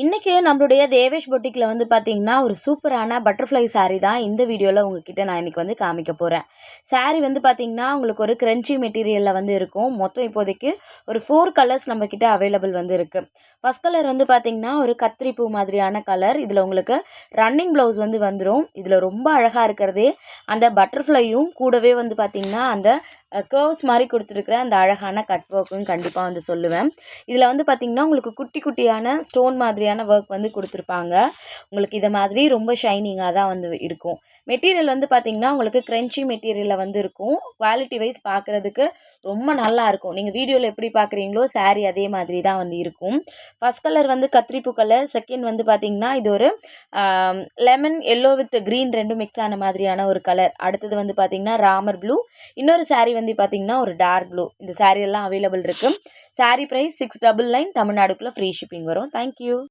இன்றைக்கி நம்மளுடைய தேவேஷ் பொட்டிக்கில் வந்து பார்த்திங்கன்னா ஒரு சூப்பரான பட்டர்ஃப்ளை saree தான் இந்த வீடியோவில் உங்ககிட்ட நான் இன்றைக்கி வந்து காமிக்க போகிறேன். saree வந்து பார்த்திங்கன்னா உங்களுக்கு ஒரு கிரன்ச்சி மெட்டீரியலில் வந்து இருக்கும். மொத்தம் இப்போதைக்கு ஒரு 4 கலர்ஸ் நம்மக்கிட்ட அவைலபிள் வந்து இருக்குது. ஃபஸ்ட் கலர் வந்து பார்த்திங்கன்னா ஒரு கத்திரி பூ மாதிரியான கலர். இதில் உங்களுக்கு ரன்னிங் ப்ளவுஸ் வந்து வந்துடும். இதில் ரொம்ப அழகாக இருக்கிறதே அந்த பட்டர்ஃப்ளையும் கூடவே வந்து பார்த்திங்கன்னா அந்த கர்வ்ஸ் மாதிரி கொடுத்துருக்குற அந்த அழகான கட் ஒர்க்குன்னு கண்டிப்பாக வந்து சொல்லுவேன். இதில் வந்து பார்த்திங்கன்னா உங்களுக்கு குட்டி குட்டியான ஸ்டோன் மாதிரியான ஒர்க் வந்து கொடுத்துருப்பாங்க. உங்களுக்கு இதை மாதிரி ரொம்ப ஷைனிங்காக தான் வந்து இருக்கும். மெட்டீரியல் வந்து பார்த்திங்கன்னா உங்களுக்கு கிரன்ச்சி மெட்டீரியலில் வந்து இருக்கும். குவாலிட்டி வைஸ் பார்க்குறதுக்கு ரொம்ப நல்லா இருக்கும். நீங்கள் வீடியோவில் எப்படி பார்க்குறீங்களோ saree அதே மாதிரி தான் வந்து இருக்கும். ஃபஸ்ட் கலர் வந்து கத்திரிப்பூ கலர், செகண்ட் வந்து பார்த்திங்கன்னா இது ஒரு லெமன் எல்லோ வித் க்ரீன் ரெண்டும் மிக்ஸ் ஆன மாதிரியான ஒரு கலர். அடுத்தது வந்து பார்த்திங்கன்னா ராமர் ப்ளூ, இன்னொரு saree வந்து பார்த்திங்கன்னா ஒரு டார்க் ப்ளூ. இந்த saree எல்லாம் அவைலபிள் இருக்குது. saree ப்ரைஸ் 699 தமிழ்நாடுக்குள்ளே ஃப்ரீ ஷிப்பிங் வரும். தேங்க்யூ.